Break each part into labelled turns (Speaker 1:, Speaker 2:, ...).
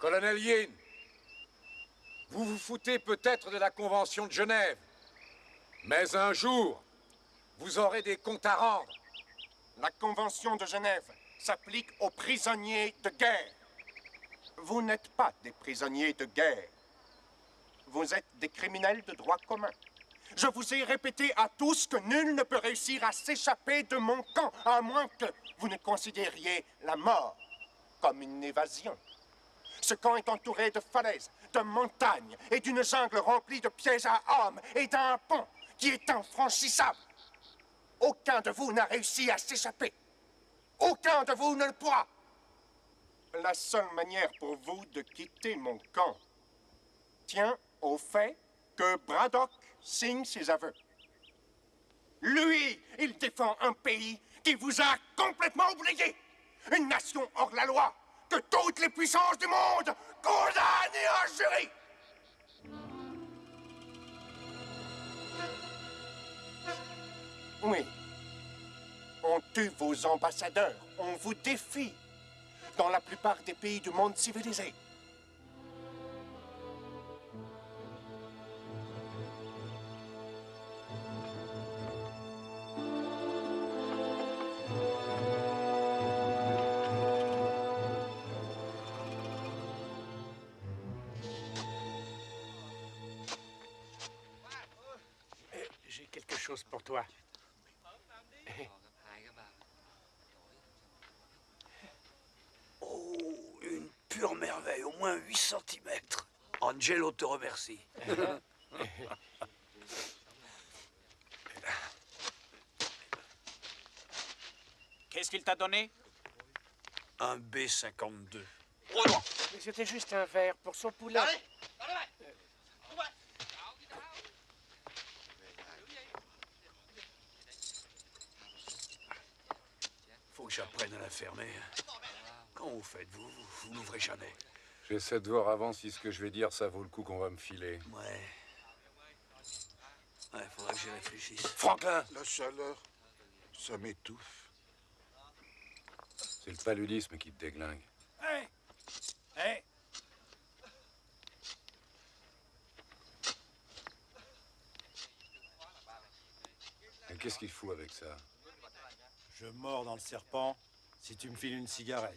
Speaker 1: Colonel Yin, vous vous foutez peut-être de la Convention de Genève, mais un jour, vous aurez des comptes à rendre.
Speaker 2: La Convention de Genève s'applique aux prisonniers de guerre. Vous n'êtes pas des prisonniers de guerre. Vous êtes des criminels de droit commun. Je vous ai répété à tous que nul ne peut réussir à s'échapper de mon camp, à moins que vous ne considériez la mort comme une évasion. Ce camp est entouré de falaises, de montagnes et d'une jungle remplie de pièges à hommes et d'un pont qui est infranchissable. Aucun de vous n'a réussi à s'échapper. Aucun de vous ne le pourra. La seule manière pour vous de quitter mon camp tient au fait que Braddock signe ses aveux. Lui, il défend un pays qui vous a complètement oublié. Une nation hors la loi que toutes les puissances du monde condamnent et injurient. Oui. On tue vos ambassadeurs. On vous défie. Dans la plupart des pays du monde civilisé.
Speaker 3: J'ai quelque chose pour toi.
Speaker 4: Oh, une pure merveille, au moins 8 centimètres. Angelo te remercie.
Speaker 5: Qu'est-ce qu'il t'a donné?
Speaker 4: Un B-52.
Speaker 3: Mais c'était juste un verre pour son poulet.
Speaker 4: Faut que j'apprenne à la fermer. Quand vous faites, vous n'ouvrez jamais.
Speaker 1: J'essaie de voir avant si ce que je vais dire, ça vaut le coup qu'on va me filer.
Speaker 4: Ouais. Ouais, faudrait que j'y réfléchisse.
Speaker 6: Franklin! La chaleur, ça m'étouffe.
Speaker 1: C'est le paludisme qui te déglingue.
Speaker 5: Hé! Hé!
Speaker 1: Mais qu'est-ce qu'il fout avec ça?
Speaker 7: Je mords dans le serpent si tu me files une cigarette.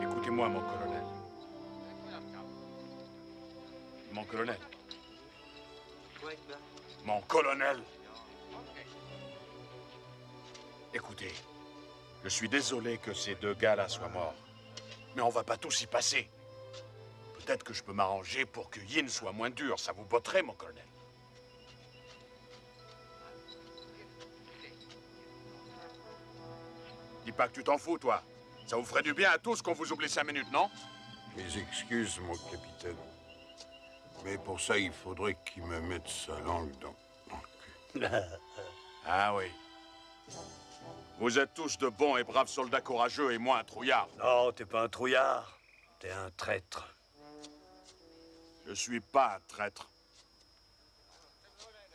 Speaker 6: Écoutez-moi, mon colonel. Mon colonel. Mon colonel. Écoutez, je suis désolé que ces deux gars-là soient morts. Mais on va pas tous y passer. Peut-être que je peux m'arranger pour que Yin soit moins dur. Ça vous botterait, mon colonel. Dis pas que tu t'en fous, toi. Ça vous ferait du bien à tous qu'on vous oublie 5 minutes, non?
Speaker 8: Mes excuses, mon capitaine. Mais pour ça, il faudrait qu'il me mette sa langue dans le cul.
Speaker 6: Ah oui. Vous êtes tous de bons et braves soldats courageux et moi un trouillard.
Speaker 4: Non, t'es pas un trouillard. T'es un traître.
Speaker 6: Je suis pas un traître.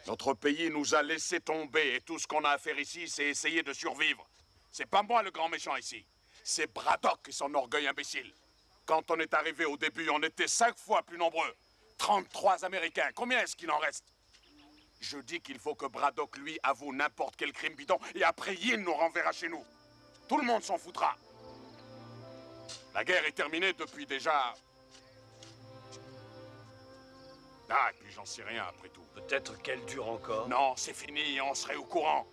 Speaker 6: Notre pays nous a laissé tomber et tout ce qu'on a à faire ici, c'est essayer de survivre. C'est pas moi le grand méchant ici. C'est Braddock et son orgueil imbécile. Quand on est arrivé au début, on était 5 fois plus nombreux. 33 Américains. Combien est-ce qu'il en reste? Je dis qu'il faut que Braddock, lui, avoue n'importe quel crime bidon, et après Yin nous renverra chez nous. Tout le monde s'en foutra. La guerre est terminée depuis déjà... Ah, et puis j'en sais rien après tout.
Speaker 4: Peut-être qu'elle dure encore.
Speaker 6: Non, c'est fini, on serait au courant.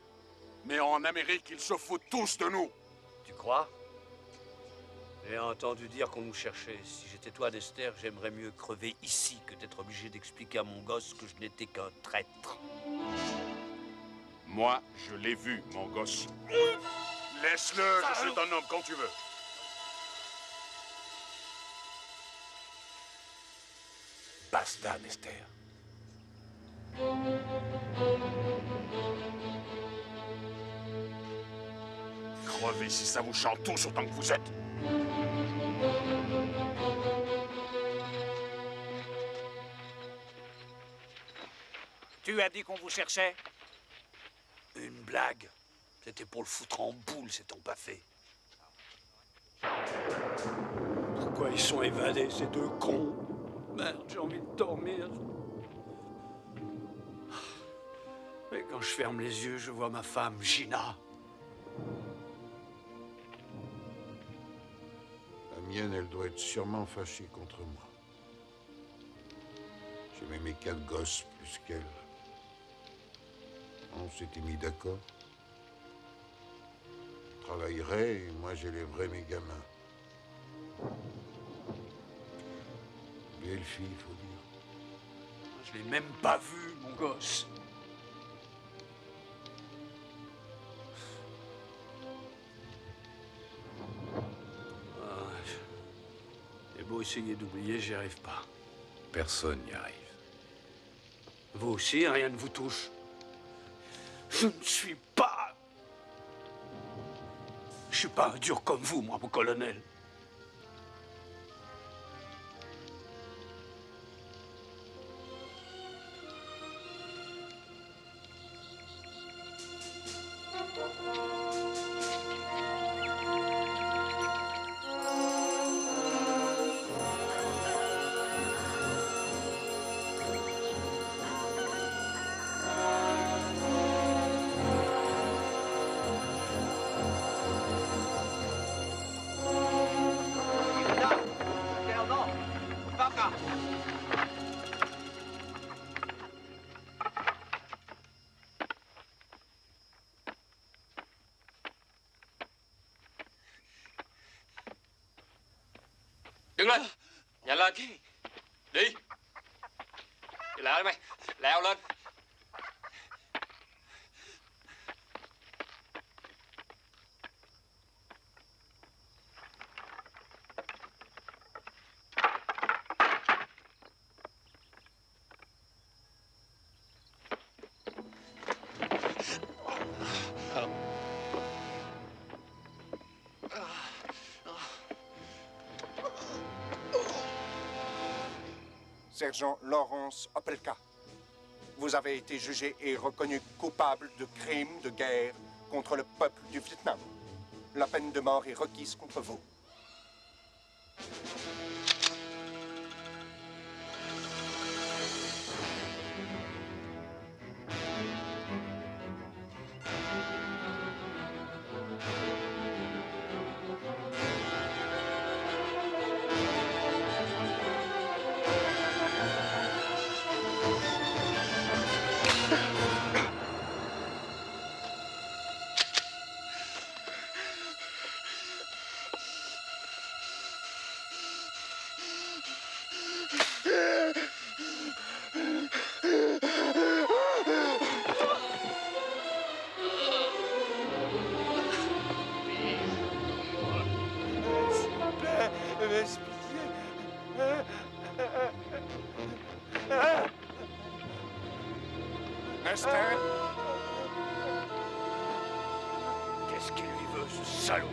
Speaker 6: Mais en Amérique, ils se foutent tous de nous.
Speaker 4: Tu crois? J'ai entendu dire qu'on nous cherchait. Si j'étais toi, Dexter, j'aimerais mieux crever ici que d'être obligé d'expliquer à mon gosse que je n'étais qu'un traître.
Speaker 6: Moi, je l'ai vu, mon gosse. Laisse-le, je suis ton homme quand tu veux.
Speaker 1: Basta, Dexter.
Speaker 6: Crevez si ça vous chante tous autant que vous êtes.
Speaker 5: Tu as dit qu'on vous cherchait?
Speaker 4: Une blague. C'était pour le foutre en boule, cet empaffé. Pourquoi ils sont évadés, ces deux cons? Merde, j'ai envie de dormir. Mais quand je ferme les yeux, je vois ma femme, Gina.
Speaker 8: La mienne, elle doit être sûrement fâchée contre moi. J'aimais mes 4 gosses plus qu'elle. On s'était mis d'accord. Je travaillerais et moi j'élèverais mes gamins. Belle fille, faut dire.
Speaker 4: Je l'ai même pas vu, mon gosse. J'ai beau essayer d'oublier, j'y arrive pas.
Speaker 1: Personne n'y arrive.
Speaker 4: Vous aussi, rien ne vous touche. Je ne suis pas... Je suis pas un dur comme vous, moi, mon colonel.
Speaker 9: Đứng lên. Nhanh lên. Đi. Đi lại mày. Leo lên.
Speaker 2: Sergent Lawrence Opelka, vous avez été jugé et reconnu coupable de crimes de guerre contre le peuple du Vietnam. La peine de mort est requise contre vous.
Speaker 6: Dexter?
Speaker 4: Qu'est-ce qu'il lui veut, ce salaud?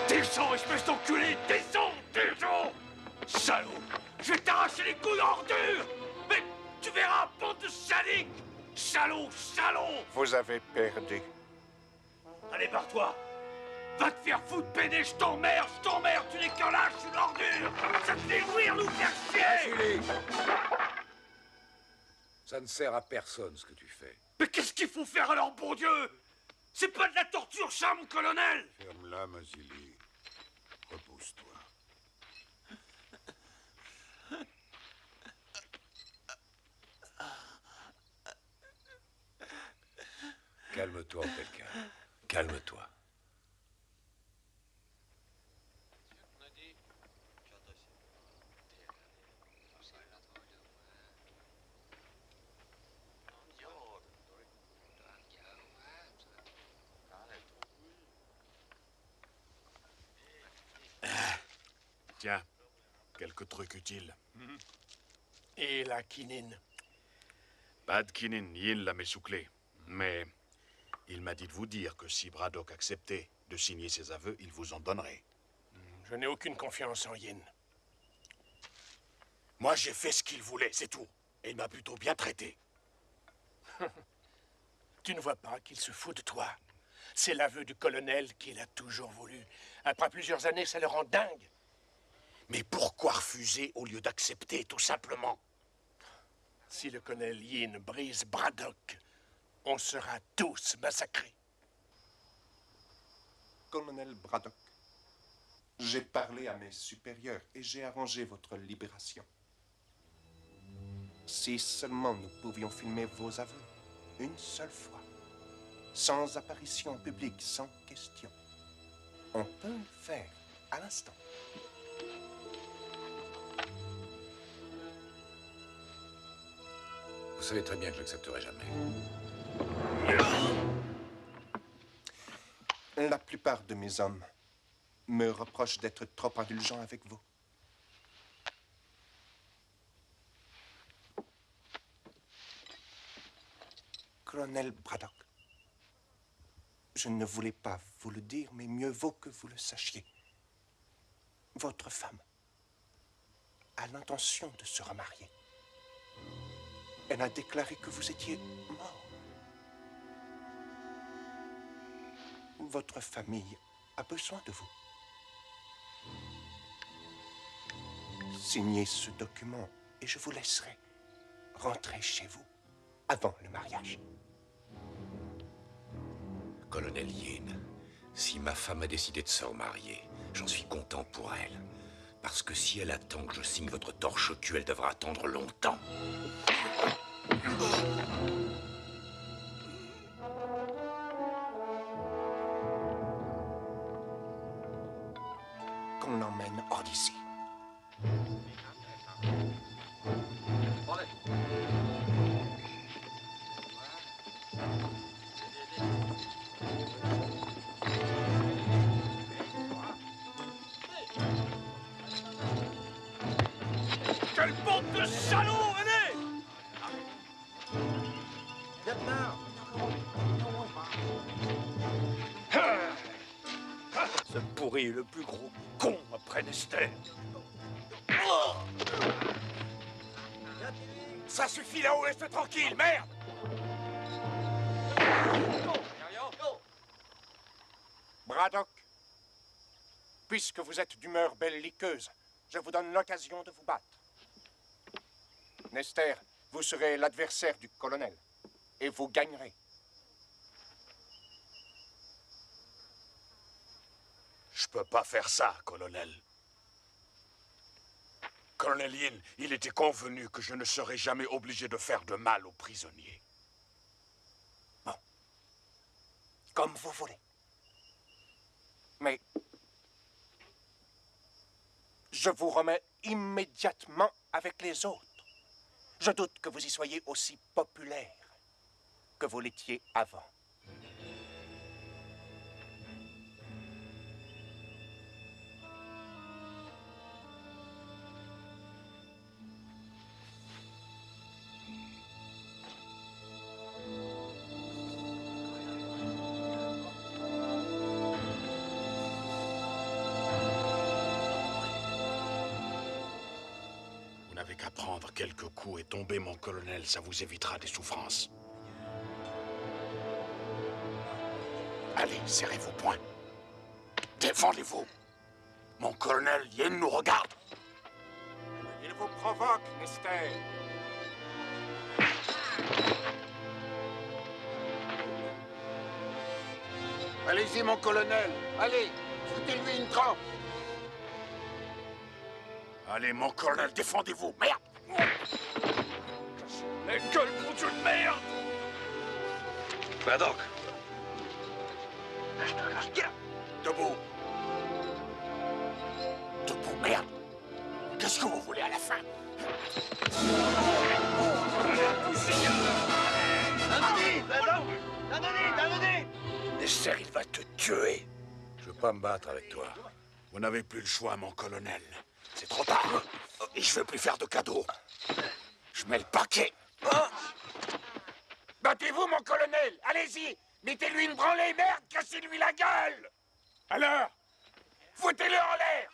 Speaker 4: Descends, espèce d'enculé! Descends! Descends! Salaud! Je vais t'arracher les couilles en ordure! Mais tu verras, bande de sadiques! Salaud, salaud!
Speaker 2: Vous avez perdu.
Speaker 4: Allez, barre-toi! Va te faire foutre, pédé, je t'emmerde, tu n'es qu'un lâche, une ordure! Ça te fait jouir, nous faire chier!
Speaker 1: Julie! Ça ne sert à personne, ce que tu fais.
Speaker 4: Mais qu'est-ce qu'il faut faire alors, bon Dieu? C'est pas de la torture, ça, mon colonel!
Speaker 8: Ferme-la, Mazili. Repose-toi.
Speaker 1: Calme-toi, Opelka. Calme-toi.
Speaker 6: Tiens, quelques trucs utiles.
Speaker 3: Et la quinine?
Speaker 6: Pas de quinine, Yin l'a messouclé. Mais il m'a dit de vous dire que si Braddock acceptait de signer ses aveux, il vous en donnerait.
Speaker 3: Je n'ai aucune confiance en Yin.
Speaker 6: Moi, j'ai fait ce qu'il voulait, c'est tout. Et il m'a plutôt bien traité.
Speaker 3: Tu ne vois pas qu'il se fout de toi? C'est l'aveu du colonel qu'il a toujours voulu. Après plusieurs années, ça le rend dingue.
Speaker 6: Mais pourquoi refuser au lieu d'accepter, tout simplement?
Speaker 3: Si le colonel Yin brise Braddock, on sera tous massacrés.
Speaker 2: Colonel Braddock, j'ai parlé à mes supérieurs et j'ai arrangé votre libération. Si seulement nous pouvions filmer vos aveux, une seule fois, sans apparition publique, sans question. On peut le faire à l'instant.
Speaker 1: Vous savez très bien que je n'accepterai jamais.
Speaker 2: La plupart de mes hommes me reprochent d'être trop indulgent avec vous. Colonel Braddock, je ne voulais pas vous le dire, mais mieux vaut que vous le sachiez. Votre femme a l'intention de se remarier. Elle a déclaré que vous étiez mort. Votre famille a besoin de vous. Signez ce document et je vous laisserai rentrer chez vous avant le mariage.
Speaker 1: Colonel Yin, si ma femme a décidé de se remarier, j'en suis content pour elle. Parce que si elle attend que je signe votre torche au cul, elle devra attendre longtemps.
Speaker 2: Qu'on l'emmène hors d'ici.
Speaker 4: Quelle bande de salauds, venez! Ce pourri est le plus gros con après Nester.
Speaker 1: Ça suffit là-haut, laisse-le tranquille, merde!
Speaker 2: Braddock, puisque vous êtes d'humeur belliqueuse, je vous donne l'occasion de vous battre. Nester, vous serez l'adversaire du colonel, et vous gagnerez.
Speaker 6: Je peux pas faire ça, colonel. Colonel Yin, il était convenu que je ne serais jamais obligé de faire de mal aux prisonniers.
Speaker 2: Bon. Comme vous voulez. Mais je vous remets immédiatement avec les autres. Je doute que vous y soyez aussi populaire que vous l'étiez avant.
Speaker 6: Vous n'avez qu'à prendre quelques coups et tomber, mon colonel, ça vous évitera des souffrances. serrez vos poings. Défendez-vous. Mon colonel Yin nous regarde.
Speaker 2: Il vous provoque, Nester.
Speaker 8: Allez-y, mon colonel. Allez, foutez-lui une trempe.
Speaker 6: Allez, mon colonel, défendez-vous. Merde!
Speaker 4: La gueule, mon Dieu de merde!
Speaker 9: Braddock,
Speaker 6: Debout. Debout, merde. Qu'est-ce que vous voulez à la fin?
Speaker 3: Nester, il va te tuer.
Speaker 6: Je veux pas me battre avec toi. Vous n'avez plus le choix, mon colonel. C'est trop tard. Et je veux plus faire de cadeaux. Je mets le paquet.
Speaker 2: Battez-vous, mon colonel. Allez-y. Mettez-lui une branlée, merde. Cassez-lui la gueule. Alors, foutez-le en l'air.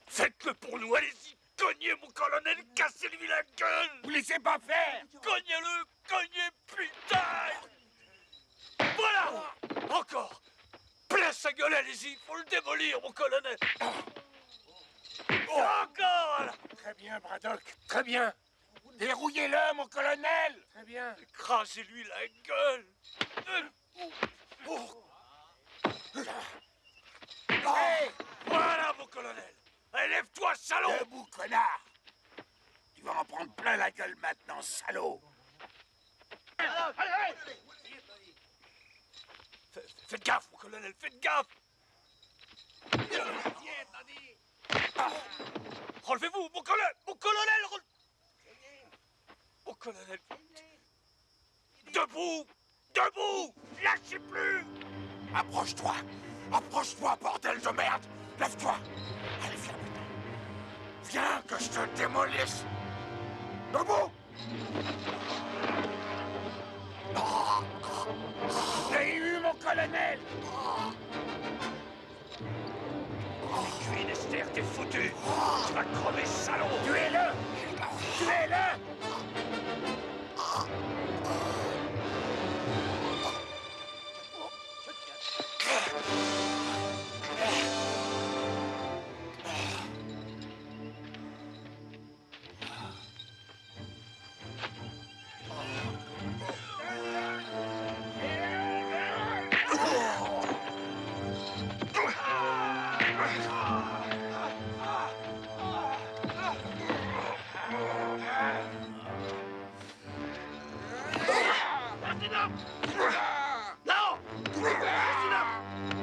Speaker 4: Faites-le pour nous, allez-y! Cognez, mon colonel, cassez-lui la gueule!
Speaker 2: Vous laissez pas faire.
Speaker 4: Cognez-le! Cognez, putain! Voilà! Encore! Plein sa gueule, allez-y! Faut le démolir, mon colonel! Encore! Là.
Speaker 2: Très bien, Braddock. Très bien. Dérouillez-le, mon colonel. Très bien.
Speaker 4: Écrasez-lui la gueule!
Speaker 2: Hey,
Speaker 4: Voilà, mon colonel! Allez, lève-toi, salaud!
Speaker 2: debout, connard. Tu vas en prendre plein la gueule maintenant, salaud.
Speaker 4: Faites gaffe, mon colonel, faites gaffe! Relevez-vous, mon colonel! Mon colonel! Mon colonel! Debout! Debout! Lâchez plus!
Speaker 6: Approche-toi. Approche-toi, bordel de merde. Lève-toi. Allez, viens maintenant. Viens que je te démolisse. Debout.
Speaker 2: J'ai eu, mon colonel.
Speaker 4: Tu es Nester, t'es foutu! Tu vas crever, salaud!
Speaker 2: Tuez-le. Tuez-le.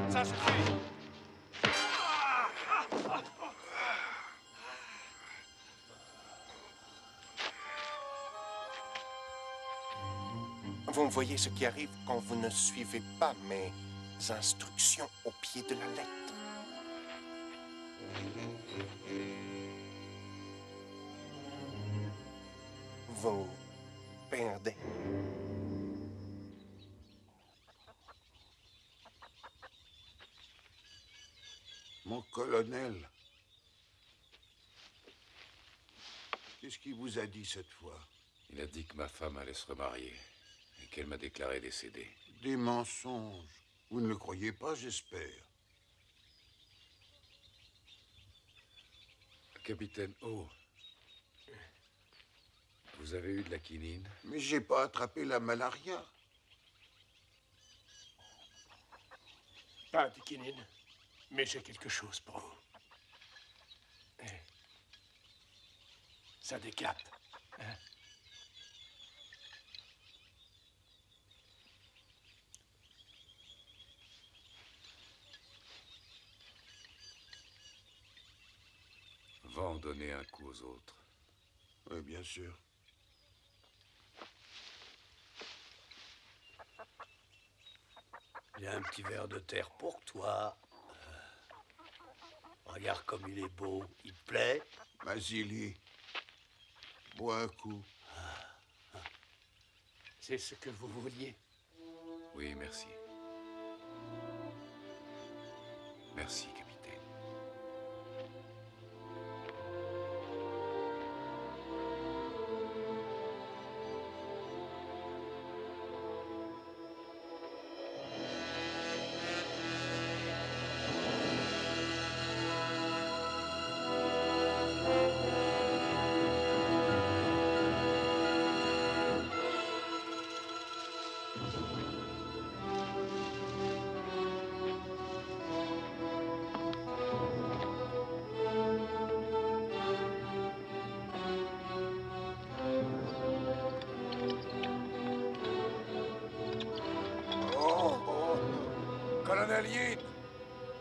Speaker 4: Ça suffit!
Speaker 2: Vous voyez ce qui arrive quand vous ne suivez pas mes instructions au pied de la lettre. Vous perdez.
Speaker 8: Mon colonel. Qu'est-ce qu'il vous a dit cette fois?
Speaker 1: Il a dit que ma femme allait se remarier et qu'elle m'a déclaré décédée.
Speaker 8: Des mensonges. Vous ne le croyez pas, j'espère.
Speaker 1: Capitaine O, vous avez eu de la quinine?
Speaker 8: Mais j'ai pas attrapé la malaria.
Speaker 3: Pas de quinine, mais j'ai quelque chose pour vous. Ça décape. Hein?
Speaker 1: Va en donner un coup aux autres.
Speaker 8: Oui, bien sûr.
Speaker 4: Il y a un petit verre de terre pour toi. Regarde comme il est beau. Il te plaît?
Speaker 8: Vasily, bois un coup.
Speaker 3: C'est ce que vous vouliez.
Speaker 1: Oui, merci. Merci, capitaine. Colonel Yin,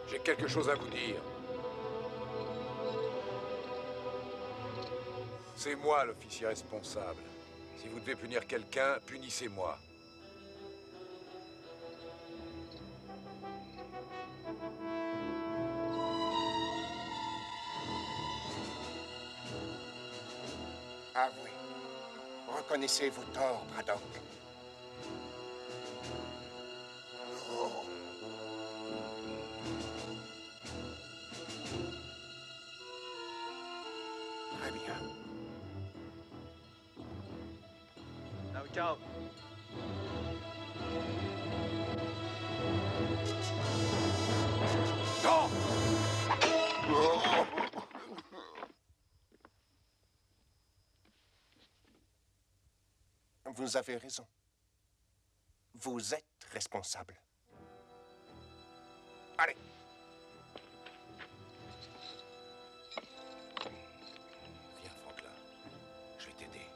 Speaker 1: j'ai quelque chose à vous dire. C'est moi l'officier responsable. Si vous devez punir quelqu'un, punissez-moi.
Speaker 2: Avouez. Reconnaissez vos torts, Braddock. Très bien.
Speaker 9: Ciao.
Speaker 1: Non!
Speaker 2: Vous avez raison. Vous êtes responsable. Allez.
Speaker 1: Viens, Franklin. Je vais t'aider.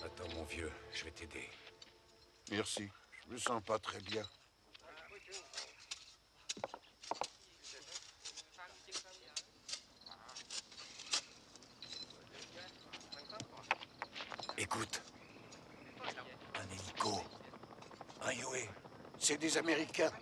Speaker 1: Attends, mon vieux, je vais t'aider.
Speaker 8: Merci. Je me sens pas très bien.
Speaker 1: Écoute. Un hélico. Un Yue.
Speaker 3: C'est des Américains.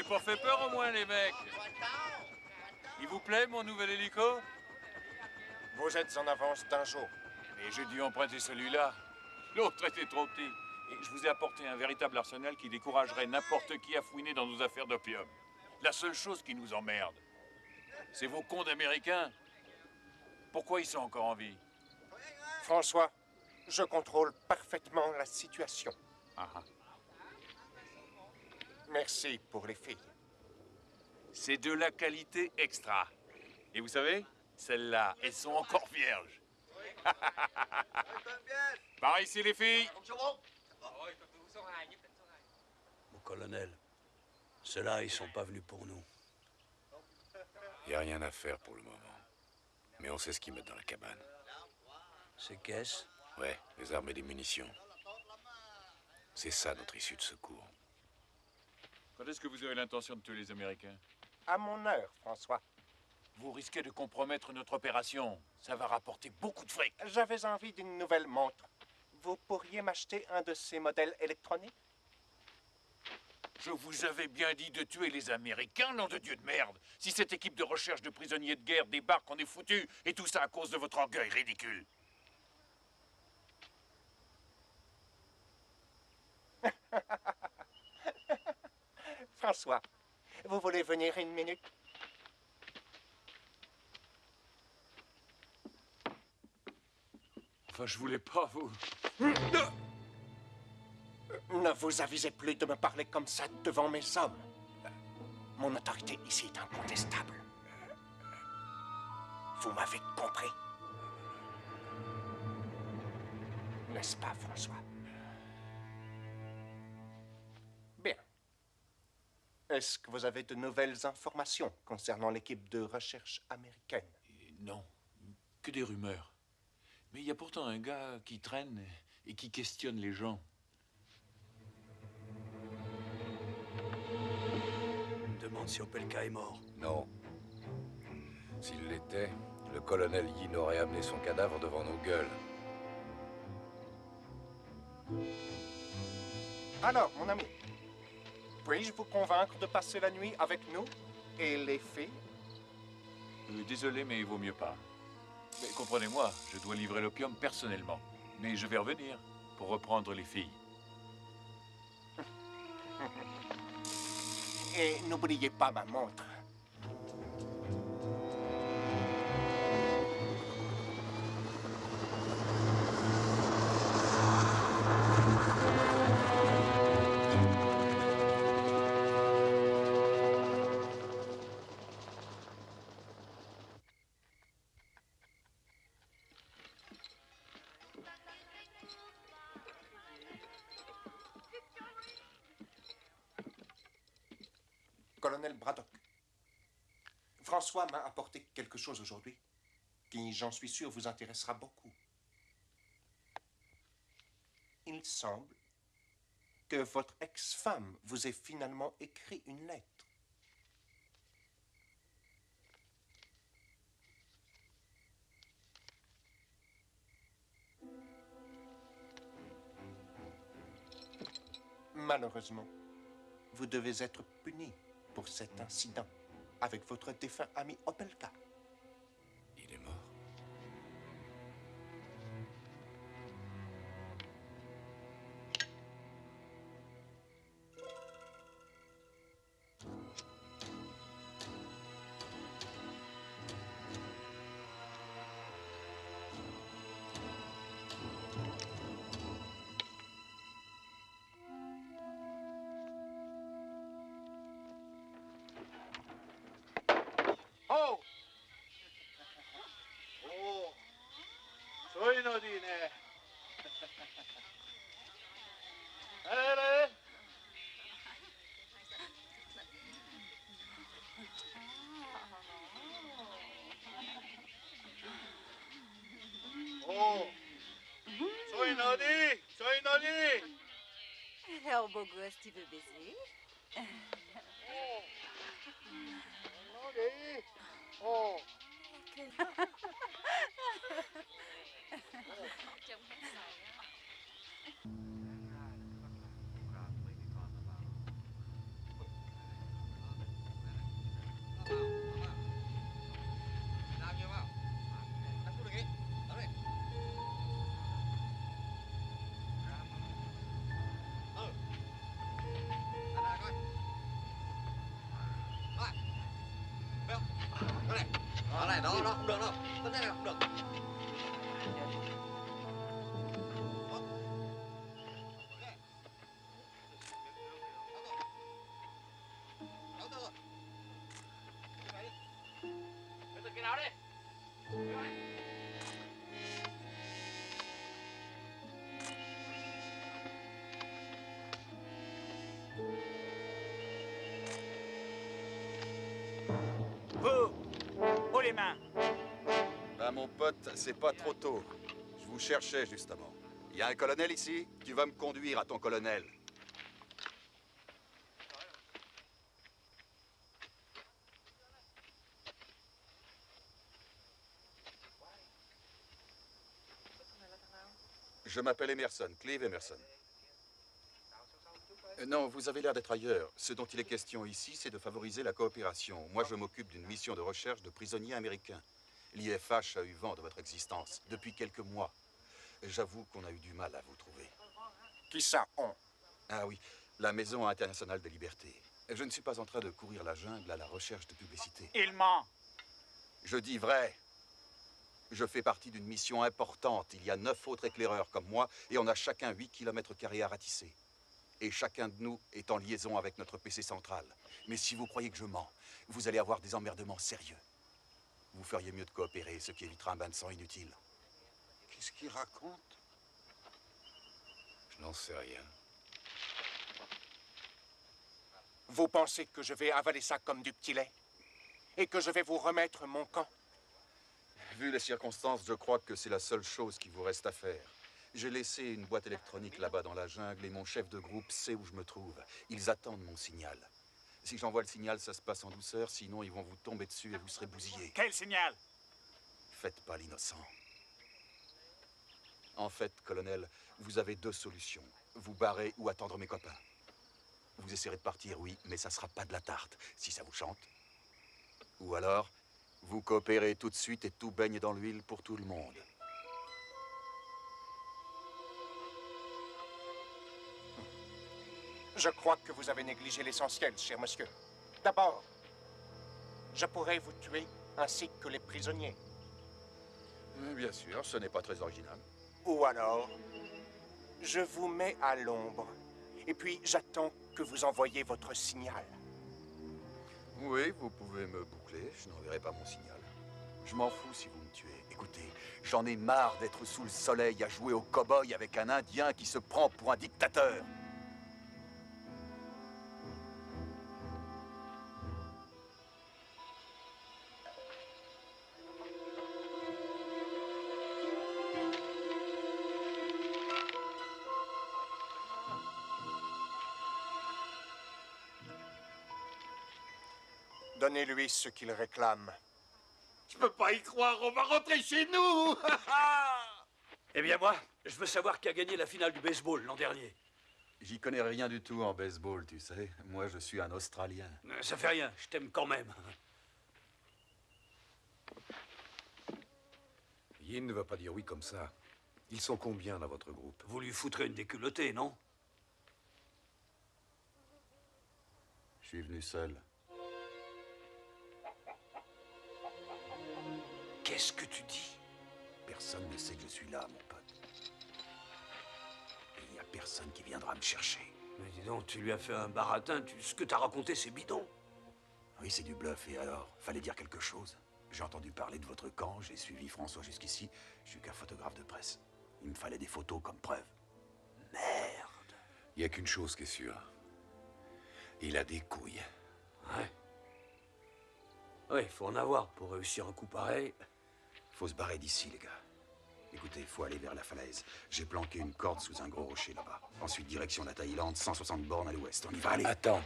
Speaker 10: pas fait peur au moins, les mecs. Il vous plaît, mon nouvel hélico?
Speaker 2: Vous êtes en avance d'un jour.
Speaker 10: Mais j'ai dû emprunter celui-là. L'autre était trop petit. Et je vous ai apporté un véritable arsenal qui découragerait n'importe qui à fouiner dans nos affaires d'opium. La seule chose qui nous emmerde, c'est vos cons d'Américains. Pourquoi ils sont encore en vie?
Speaker 2: François, je contrôle parfaitement la situation.
Speaker 10: Ah ah.
Speaker 2: Merci pour les filles.
Speaker 10: C'est de la qualité extra. Et vous savez, celles-là, elles sont encore vierges. Par ici, les filles.
Speaker 4: Mon colonel, ceux-là, ils sont pas venus pour nous.
Speaker 1: Il n'y a rien à faire pour le moment. Mais on sait ce qu'ils mettent dans la cabane.
Speaker 4: Ces caisses?
Speaker 1: Ouais, les armes et les munitions. C'est ça notre issue de secours.
Speaker 10: Quand est-ce que vous aurez l'intention de tuer les Américains?
Speaker 2: À mon heure, François.
Speaker 10: Vous risquez de compromettre notre opération. Ça va rapporter beaucoup de fric.
Speaker 2: J'avais envie d'une nouvelle montre. Vous pourriez m'acheter un de ces modèles électroniques?
Speaker 10: Je vous avais bien dit de tuer les Américains, nom de Dieu de merde. Si cette équipe de recherche de prisonniers de guerre débarque, on est foutu. Et tout ça à cause de votre orgueil ridicule.
Speaker 2: François, vous voulez venir une minute?
Speaker 10: Enfin, je voulais pas vous...
Speaker 2: Ne vous avisez plus de me parler comme ça devant mes hommes. Mon autorité ici est incontestable. Vous m'avez compris? N'est-ce pas, François? Bien. Est-ce que vous avez de nouvelles informations concernant l'équipe de recherche américaine?
Speaker 10: Non, que des rumeurs. Mais il y a pourtant un gars qui traîne et qui questionne les gens.
Speaker 4: Je me demande si Opelka est mort.
Speaker 1: Non. S'il l'était, le colonel Yin aurait amené son cadavre devant nos gueules.
Speaker 2: Alors, mon ami, puis-je vous convaincre de passer la nuit avec nous et les filles?
Speaker 10: Désolé, mais il vaut mieux pas. Mais comprenez-moi, je dois livrer l'opium personnellement. Mais je vais revenir pour reprendre les filles.
Speaker 2: Et n'oubliez pas ma montre. Colonel Braddock, François m'a apporté quelque chose aujourd'hui qui, j'en suis sûr, vous intéressera beaucoup. Il semble que votre ex-femme vous ait finalement écrit une lettre. Malheureusement, vous devez être puni pour cet incident avec votre défunt ami Opelka.
Speaker 1: Il est mort.
Speaker 6: Oh! Oh! Soy Nodine. Allez! Oh! Soy Nodi! Soy Nodi!
Speaker 11: Alors, beau gosse, tu veux baiser?
Speaker 6: Oh! Nodi! Oh!
Speaker 9: Đó này, đó, không được đâu. Thế này là không được. Cái nào đi.
Speaker 5: Vous, haut les mains.
Speaker 12: Ben, mon pote, c'est pas trop tôt. Je vous cherchais, justement. Il y a un colonel ici? Tu vas me conduire à ton colonel. Je m'appelle Emerson, Clive Emerson. Non, vous avez l'air d'être ailleurs. Ce dont il est question ici, c'est de favoriser la coopération. Moi, je m'occupe d'une mission de recherche de prisonniers américains. L'IFH a eu vent de votre existence depuis quelques mois. J'avoue qu'on a eu du mal à vous trouver.
Speaker 2: Qui ça, on?
Speaker 12: Ah oui, la Maison internationale de liberté. Je ne suis pas en train de courir la jungle à la recherche de publicité.
Speaker 5: Il ment.
Speaker 12: Je dis vrai. Je fais partie d'une mission importante. Il y a 9 autres éclaireurs comme moi et on a chacun 8 km² à ratisser. Et chacun de nous est en liaison avec notre PC central. Mais si vous croyez que je mens, vous allez avoir des emmerdements sérieux. Vous feriez mieux de coopérer, ce qui évitera un bain de sang inutile.
Speaker 8: Qu'est-ce qu'il raconte?
Speaker 1: Je n'en sais rien.
Speaker 2: Vous pensez que je vais avaler ça comme du petit lait? Et que je vais vous remettre mon camp?
Speaker 12: Vu les circonstances, je crois que c'est la seule chose qui vous reste à faire. J'ai laissé une boîte électronique là-bas dans la jungle et mon chef de groupe sait où je me trouve. Ils attendent mon signal. Si j'envoie le signal, ça se passe en douceur, sinon ils vont vous tomber dessus et vous serez bousillés.
Speaker 5: Quel signal?
Speaker 12: Faites pas l'innocent. En fait, colonel, vous avez 2 solutions. Vous barrer ou attendre mes copains. Vous essaierez de partir, oui, mais ça sera pas de la tarte, si ça vous chante. Ou alors, vous coopérez tout de suite et tout baigne dans l'huile pour tout le monde.
Speaker 2: Je crois que vous avez négligé l'essentiel, cher monsieur. D'abord, je pourrais vous tuer ainsi que les prisonniers.
Speaker 12: Bien sûr, ce n'est pas très original.
Speaker 2: Ou alors, je vous mets à l'ombre. Et puis, j'attends que vous envoyiez votre signal.
Speaker 12: Oui, vous pouvez me boucler, je n'enverrai pas mon signal. Je m'en fous si vous me tuez. Écoutez, j'en ai marre d'être sous le soleil à jouer au cow-boy avec un Indien qui se prend pour un dictateur.
Speaker 2: Donnez-lui ce qu'il réclame.
Speaker 3: Je peux pas y croire, on va rentrer chez nous.
Speaker 4: Eh bien moi, je veux savoir qui a gagné la finale du baseball l'an dernier.
Speaker 12: J'y connais rien du tout en baseball, tu sais. Moi, je suis un Australien.
Speaker 4: Ça fait rien, je t'aime quand même.
Speaker 1: Yin ne va pas dire oui comme ça. Ils sont combien dans votre groupe?
Speaker 4: Vous lui foutrez une déculottée, non?
Speaker 12: Je suis venu seul.
Speaker 4: Qu'est-ce que tu dis?
Speaker 12: Personne ne sait que je suis là, mon pote. Et il n'y a personne qui viendra me chercher.
Speaker 4: Mais dis donc, tu lui as fait un baratin, ce que t'as raconté, c'est bidon.
Speaker 12: Oui, c'est du bluff, et alors? Fallait dire quelque chose. J'ai entendu parler de votre camp, j'ai suivi François jusqu'ici. Je suis qu'un photographe de presse. Il me fallait des photos comme preuve.
Speaker 4: Merde.
Speaker 1: Il n'y a qu'une chose qui est sûre. Il a des couilles.
Speaker 4: Ouais. Ouais, il faut en avoir pour réussir un coup pareil.
Speaker 12: Faut se barrer d'ici, les gars. Écoutez, il faut aller vers la falaise. J'ai planqué une corde sous un gros rocher là-bas. Ensuite, direction la Thaïlande, 160 bornes à l'ouest. On y va, aller.
Speaker 1: Attends.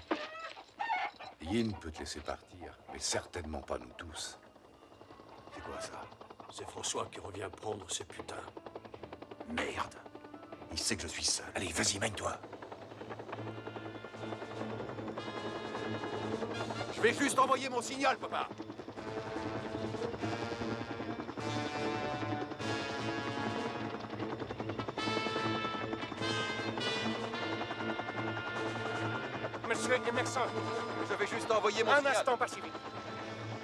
Speaker 1: Yin peut te laisser partir, mais certainement pas nous tous.
Speaker 12: C'est quoi ça?
Speaker 4: C'est François qui revient prendre ses putains.
Speaker 12: Merde. Il sait que je suis seul.
Speaker 1: Allez, vas-y, mène-toi.
Speaker 12: Je vais juste envoyer mon signal, papa.
Speaker 2: Monsieur Emerson,
Speaker 12: je vais juste envoyer mon
Speaker 2: un
Speaker 12: signal.
Speaker 2: instant, pas si vite.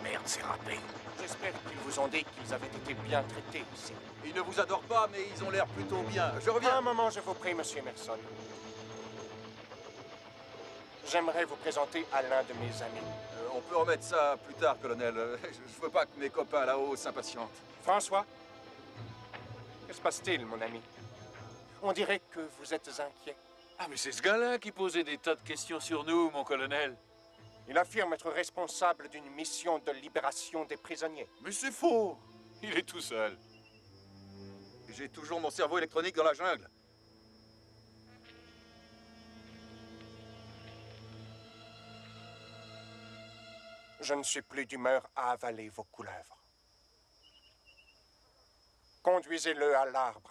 Speaker 1: Merde, c'est râpé.
Speaker 2: Je j'espère qu'ils vous ont dit qu'ils avaient été bien traités ici.
Speaker 12: Ils ne vous adorent pas, mais ils ont l'air plutôt bien. Je reviens.
Speaker 2: Un moment, je vous prie, monsieur Emerson. J'aimerais vous présenter à l'un de mes amis.
Speaker 12: On peut remettre ça plus tard, colonel. Je veux pas que mes copains là-haut s'impatientent.
Speaker 2: François, que se passe-t-il, mon ami? On dirait que vous êtes inquiet.
Speaker 10: Ah, mais c'est ce gars-là qui posait des tas de questions sur nous, mon colonel.
Speaker 2: Il affirme être responsable d'une mission de libération des prisonniers.
Speaker 10: Mais c'est faux. Il est tout seul.
Speaker 12: J'ai toujours mon cerveau électronique dans la jungle.
Speaker 2: Je ne suis plus d'humeur à avaler vos couleuvres. Conduisez-le à l'arbre.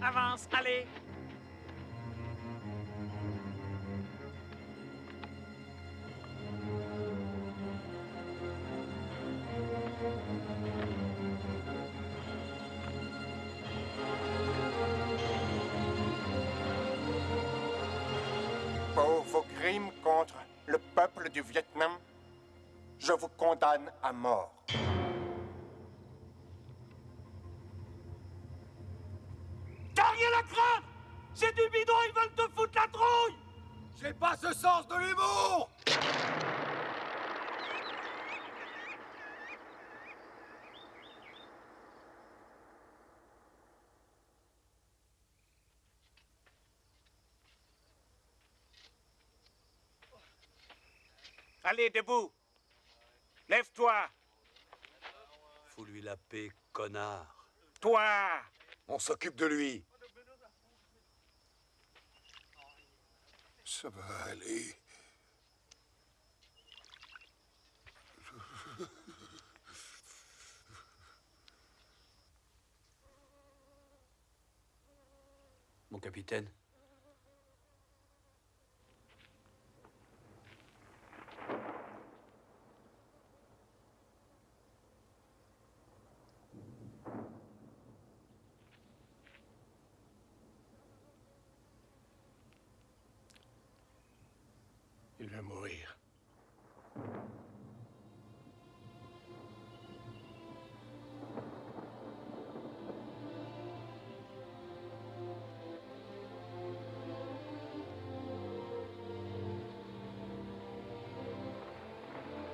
Speaker 5: Avance, allez.
Speaker 2: Pour vos crimes contre le peuple du Vietnam, je vous condamne à mort.
Speaker 5: T'as rien à craindre! C'est du bidon, ils veulent te foutre la trouille!
Speaker 1: J'ai pas ce sens de l'humour!
Speaker 5: Allez, debout! Lève-toi!
Speaker 4: Fous lui la paix, connard.
Speaker 5: Toi!
Speaker 1: On s'occupe de lui.
Speaker 8: Ça va aller.
Speaker 4: Mon capitaine.
Speaker 3: Il va mourir.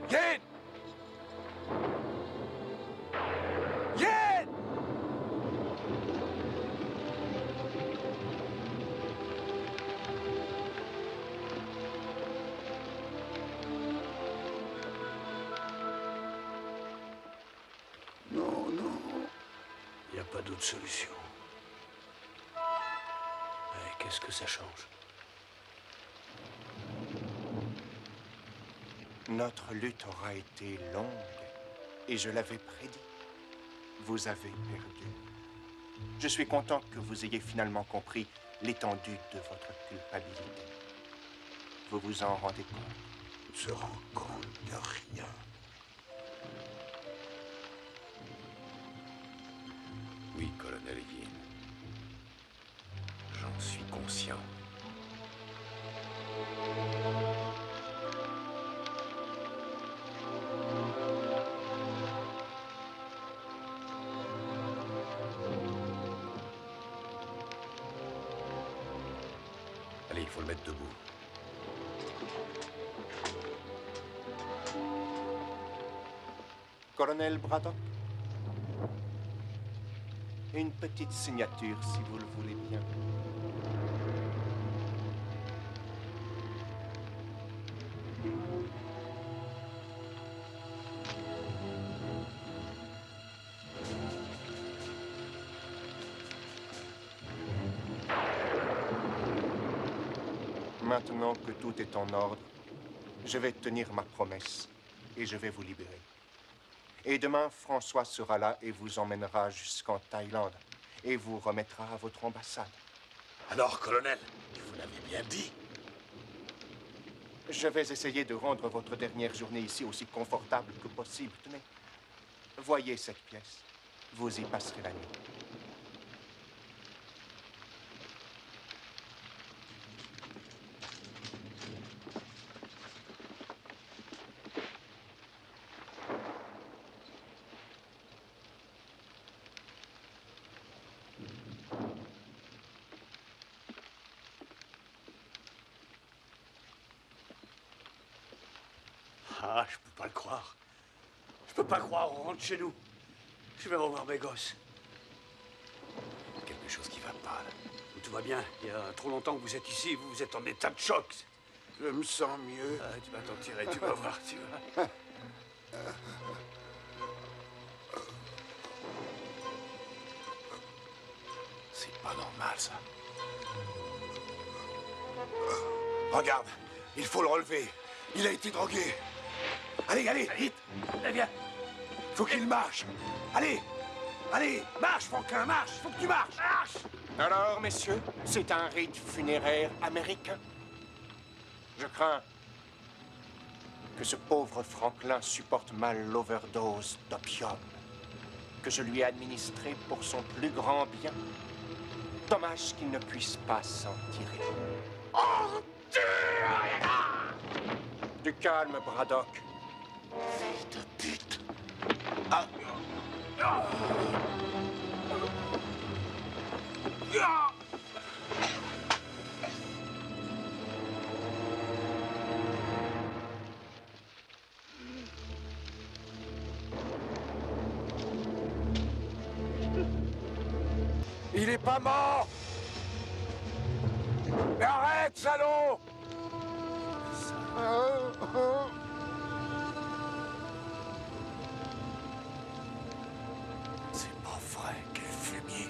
Speaker 1: Yen! Yen!
Speaker 8: Non, non.
Speaker 4: Il n'y a pas d'autre solution. Et qu'est-ce que ça change?
Speaker 2: Notre lutte aura été longue, et je l'avais prédit. Vous avez perdu. Je suis content que vous ayez finalement compris l'étendue de votre culpabilité. Vous vous en rendez compte?
Speaker 8: On se rend compte de rien.
Speaker 1: Oui, colonel Yin. J'en suis conscient. Allez, il faut le mettre debout.
Speaker 2: Colonel Braddock? Une petite signature, si vous le voulez bien. Maintenant que tout est en ordre, je vais tenir ma promesse et je vais vous libérer. Et demain, François sera là et vous emmènera jusqu'en Thaïlande et vous remettra à votre ambassade.
Speaker 6: Alors, colonel, vous l'avez bien dit.
Speaker 2: Je vais essayer de rendre votre dernière journée ici aussi confortable que possible. Tenez, voyez cette pièce. Vous y passerez la nuit.
Speaker 4: Ah, je peux pas le croire. Je peux pas croire, on rentre chez nous. Je vais revoir mes gosses.
Speaker 3: Quelque chose qui va pas, là.
Speaker 4: Tout va bien. Il y a trop longtemps que vous êtes ici, vous êtes en état de choc.
Speaker 8: Je me sens mieux.
Speaker 4: Ah, tu vas t'en tirer, tu vas voir, tu vas.
Speaker 3: C'est pas normal, ça. Regarde, il faut le relever. Il a été drogué. Allez, allez, vite.
Speaker 4: Allez, viens.
Speaker 3: Faut qu'il marche. Allez, allez, marche, Franklin, marche. Faut que tu marches. Marche.
Speaker 2: Alors, messieurs, c'est un rite funéraire américain. Je crains que ce pauvre Franklin supporte mal l'overdose d'opium que je lui ai administré pour son plus grand bien. Dommage qu'il ne puisse pas s'en tirer.
Speaker 3: Oh,
Speaker 2: Du calme, Braddock.
Speaker 3: fils de pute. Ah.
Speaker 2: Il est pas mort! Mais arrête, salaud!
Speaker 3: C'est pas vrai, quel fumier.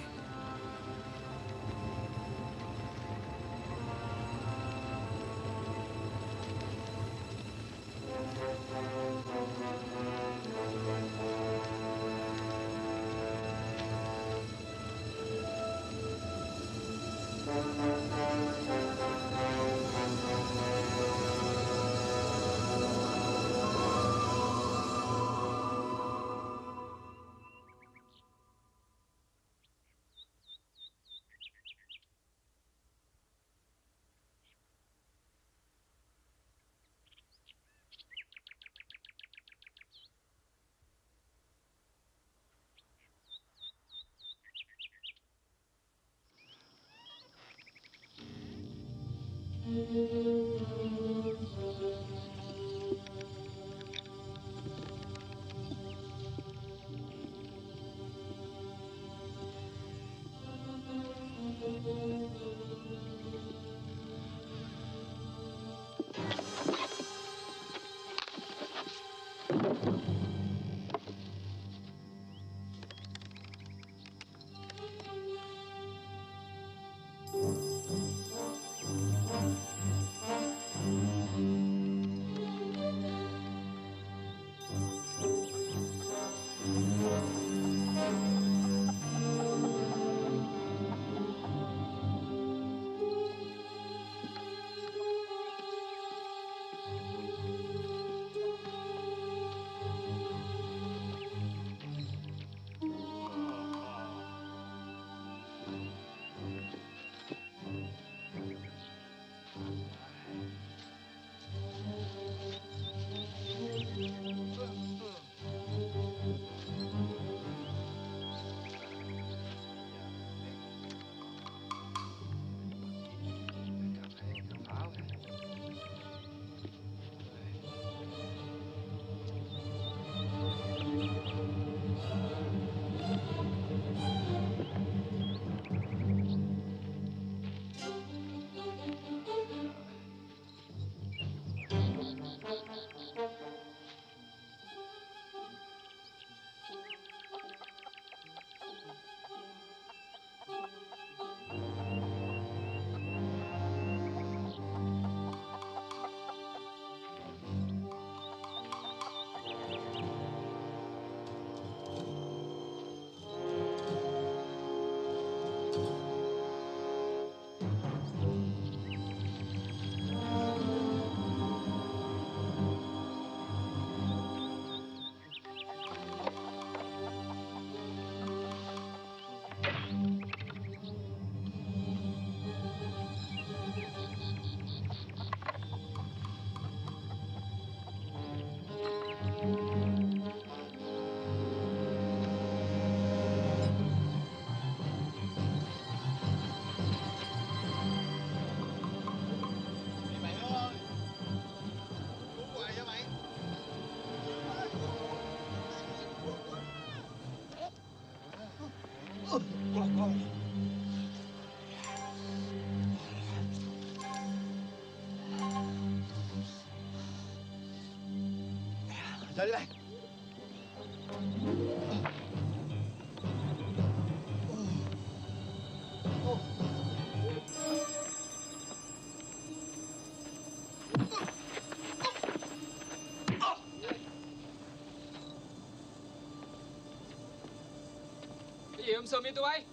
Speaker 9: Cái gì ông Sơ mi tụi bay?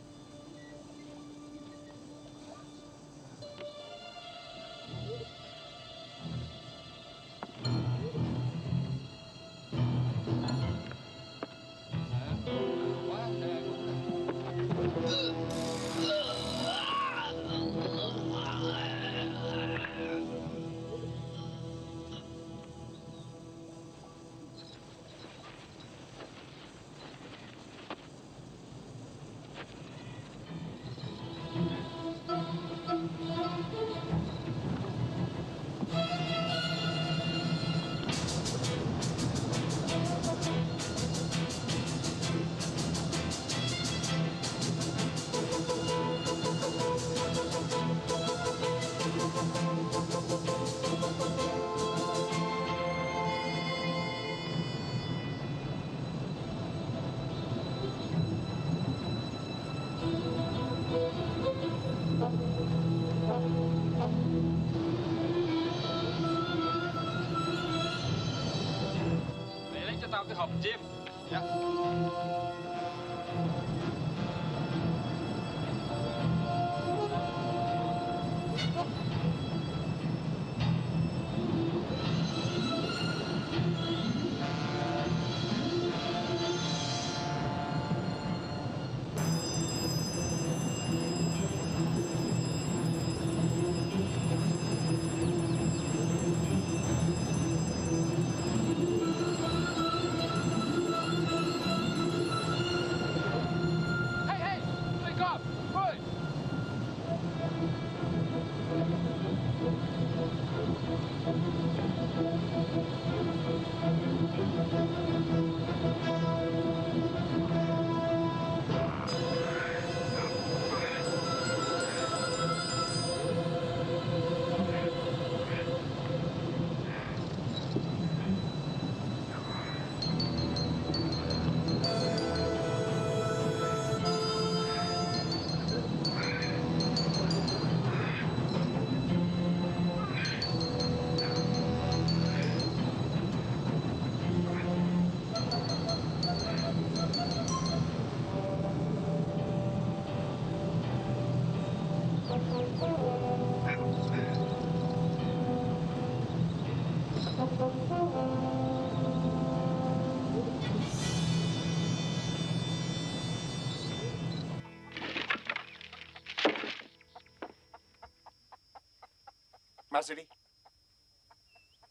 Speaker 9: Mày lấy cho tao cái hộp chim. Dạ. Hey, hey! Wake up! Good!
Speaker 2: Mazeli,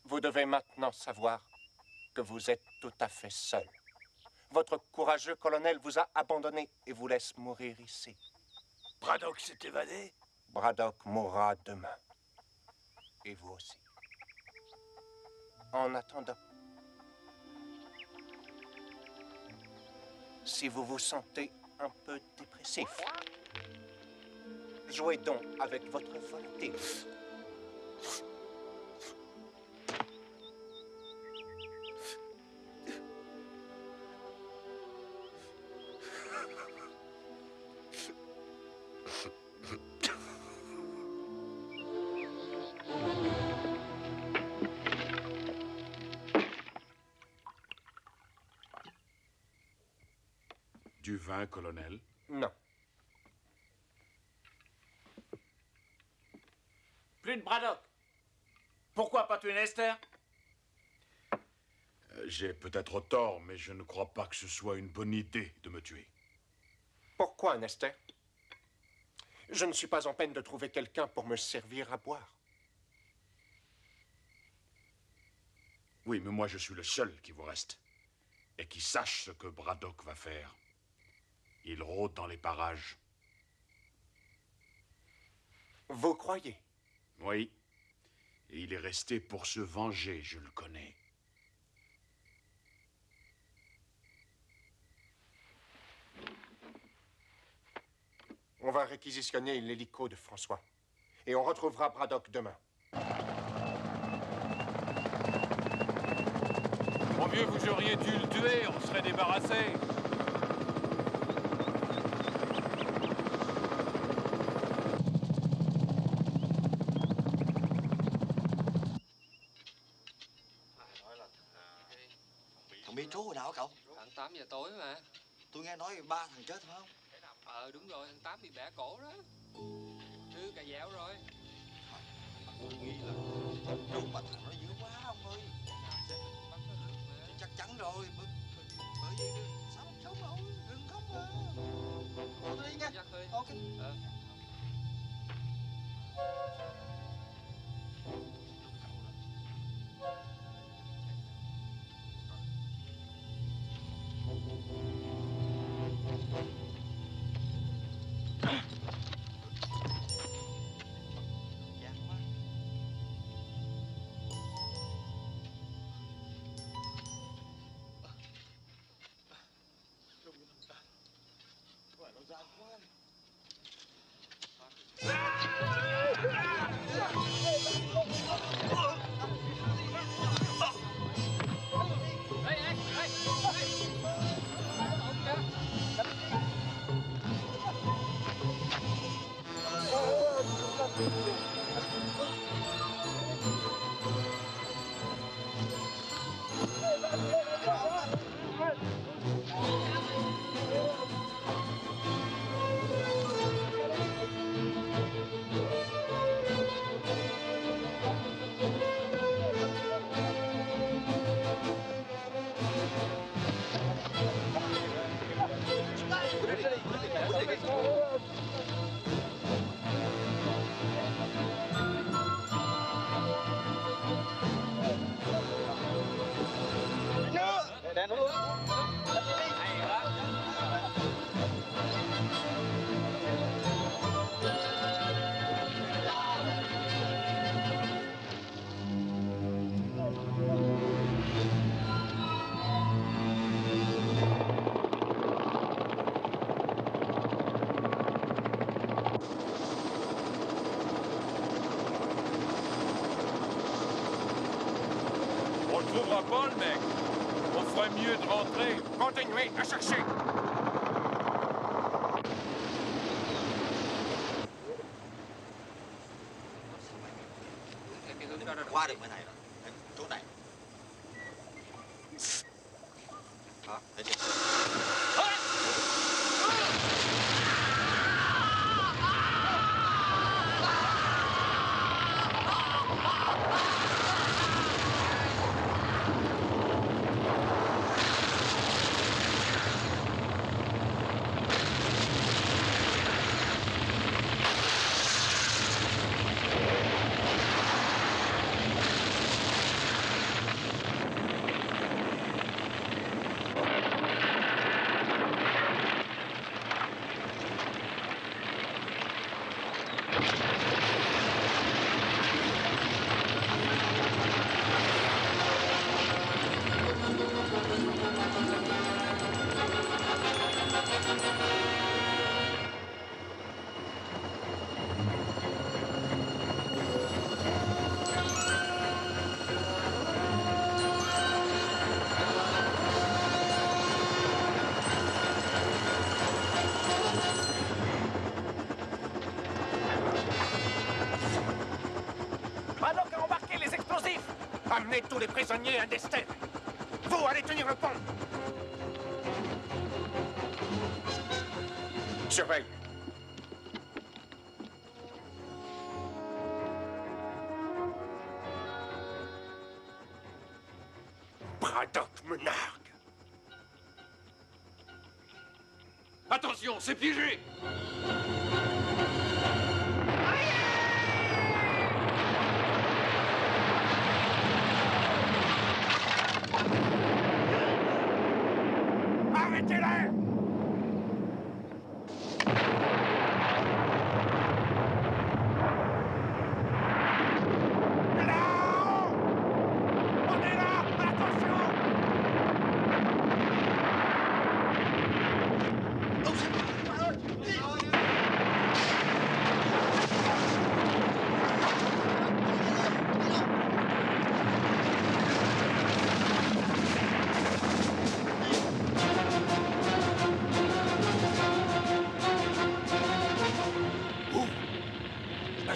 Speaker 2: vous devez maintenant savoir que vous êtes tout à fait seul. Votre courageux colonel vous a abandonné et vous laisse mourir ici.
Speaker 3: Braddock s'est évadé?
Speaker 2: Braddock mourra demain. Et vous aussi. En attendant, si vous vous sentez un peu dépressif, jouez donc avec votre volonté.
Speaker 6: Du vin, colonel?
Speaker 2: Non.
Speaker 5: Plus de Braddock. Pourquoi pas tuer Nester?
Speaker 6: J'ai peut-être tort, mais je ne crois pas que ce soit une bonne idée de me tuer.
Speaker 2: Pourquoi, Nester? Je ne suis pas en peine de trouver quelqu'un pour me servir à boire.
Speaker 6: Oui, mais moi je suis le seul qui vous reste. Et qui sache ce que Braddock va faire. Il rôde dans les parages.
Speaker 2: Vous croyez?
Speaker 6: Oui. Et il est resté pour se venger, je le connais.
Speaker 2: va réquisitionner l'hélico de François. Et on retrouvera Braddock demain.
Speaker 10: Mon vieux, vous auriez dû le tuer, on serait débarrassé.
Speaker 13: Thằng Mitro hồi nào hả cậu?
Speaker 9: Khoảng 8 giờ tối mà.
Speaker 13: Tôi nghe nói 3 thằng chết phải không?
Speaker 9: Đúng rồi, thằng Tám bị bẻ cổ đó. Hư cà dẻo rồi.
Speaker 13: Tôi nghĩ là Mitro mà thằng nó dữ quá ông ơi. Chắc chắn rồi. Bởi vì sao không sống nổi, đừng khóc mà. Thôi tôi đi nha. Ok.
Speaker 10: On le trouvera pas, le mec. On ferait mieux de rentrer.
Speaker 2: Continuez à chercher.
Speaker 13: Qua được bên này rồi. Chỗ này. Đó, thấy chưa?
Speaker 2: Braddock a embarqué les explosifs. Amenez tous les prisonniers à Dester. Vous allez tenir le pont. Surveille. Braddock me nargue.
Speaker 10: Attention, c'est piégé.
Speaker 2: Arrêtez-les!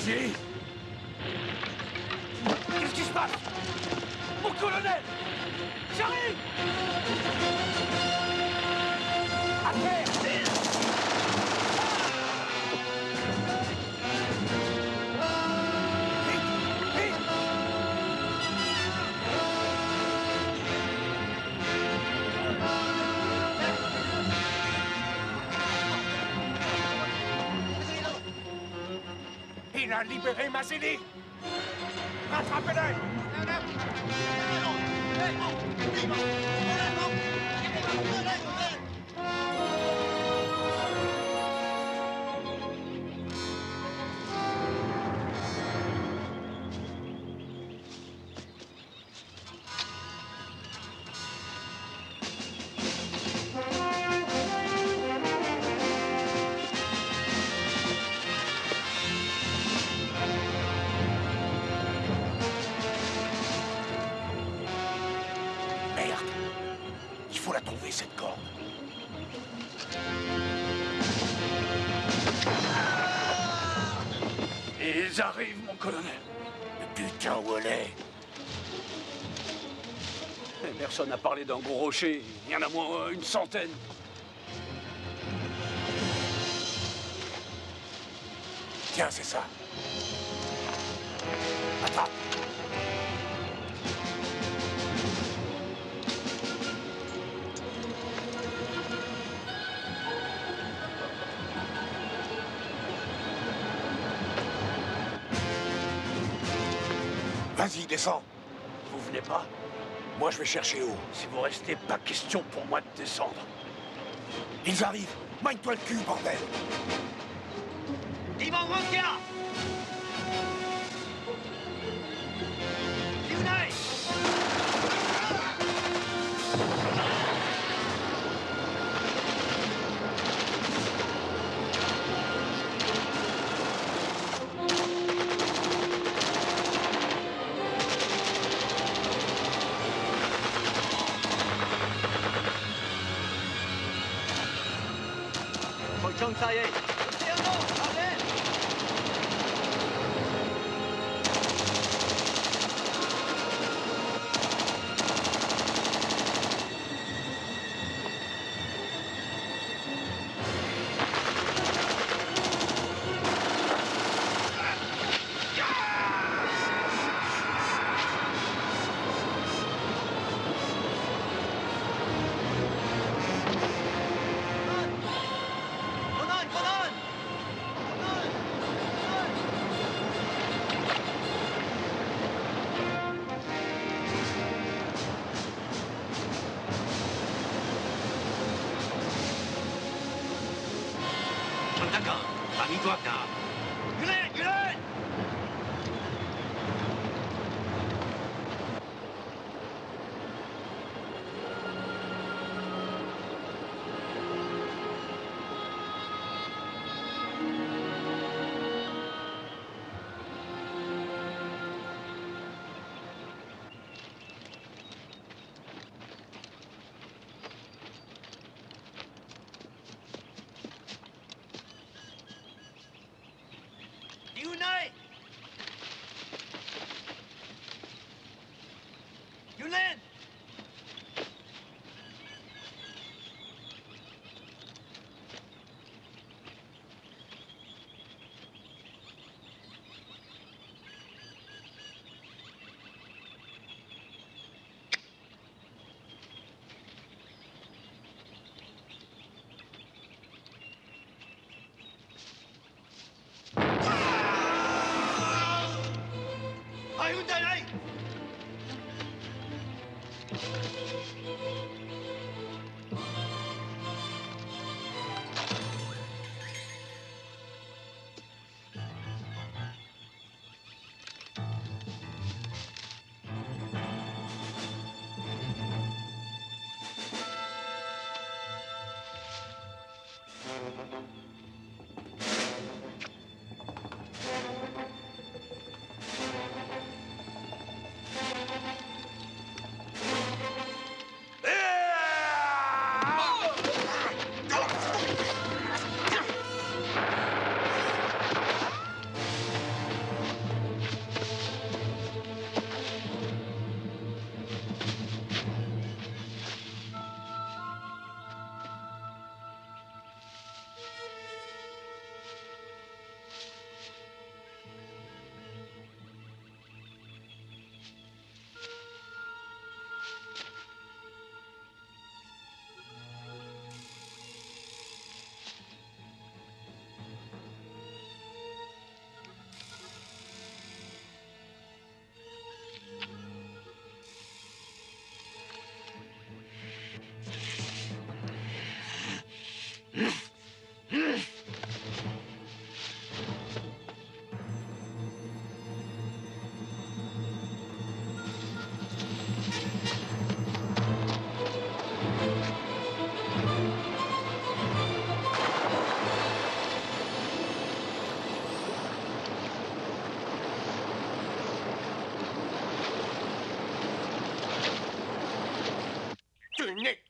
Speaker 3: Vasily! Qu'est-ce qui se passe? Mon colonel! J'arrive! À terre!
Speaker 2: Il a libéré Vasily! Rattrapez-le!
Speaker 3: Merde! Il faut la trouver, cette corde. Ils arrivent, mon colonel. Mais putain, où elle est?
Speaker 4: Personne n'a parlé d'un gros rocher. Il y en a moins une centaine.
Speaker 3: Tiens, c'est ça. Attrape. Vas-y, descends.
Speaker 4: Vous venez pas?
Speaker 3: Moi, je vais chercher haut.
Speaker 4: Si vous restez, pas question pour moi de descendre.
Speaker 3: Ils arrivent. Magne-toi le cul, bordel.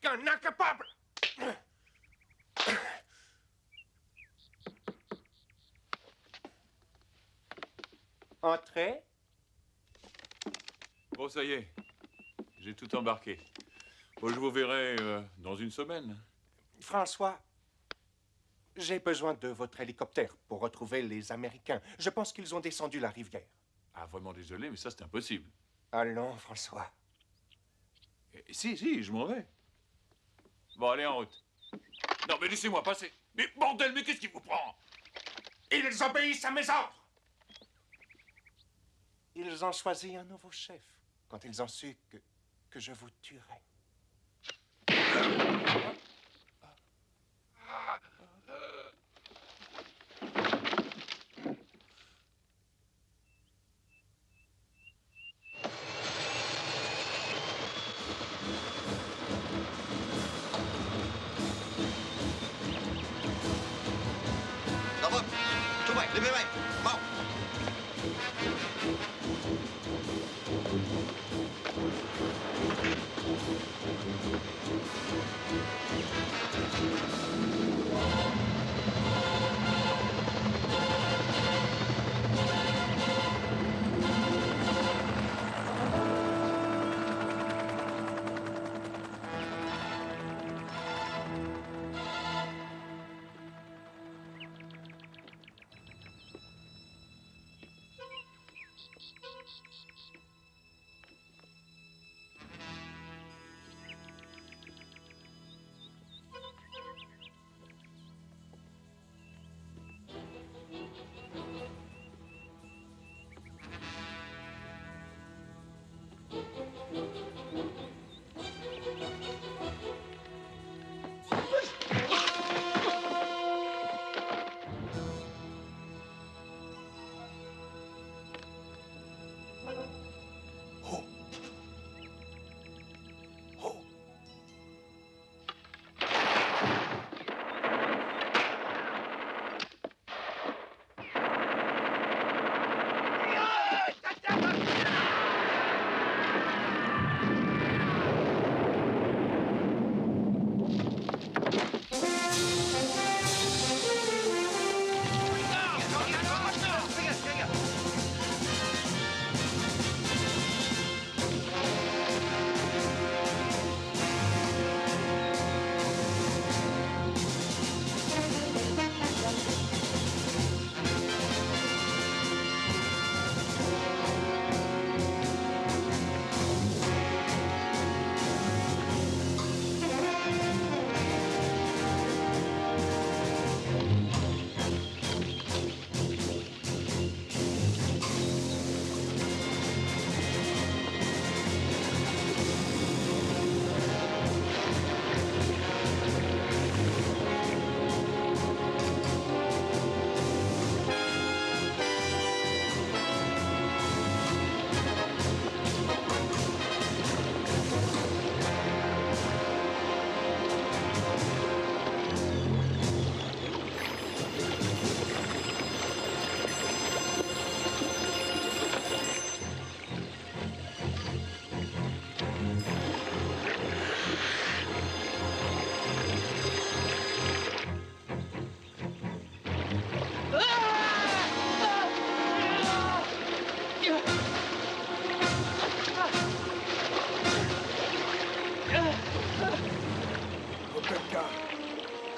Speaker 2: qu'un incapable. Entrez.
Speaker 10: Bon, ça y est. J'ai tout embarqué. Bon, je vous verrai dans une semaine.
Speaker 2: François, j'ai besoin de votre hélicoptère pour retrouver les Américains. Je pense qu'ils ont descendu la rivière.
Speaker 10: Ah, vraiment désolé, mais ça, c'est impossible.
Speaker 2: Allons, François.
Speaker 10: Si, je m'en vais. Bon, allez, en route. Non, mais laissez-moi passer. Mais bordel, mais qu'est-ce qui vous prend?
Speaker 2: Ils obéissent à mes ordres. Ils ont choisi un nouveau chef quand ils ont su que je vous tuerais.
Speaker 12: Dạ vâng, chú Bảy lên máy bay, mau.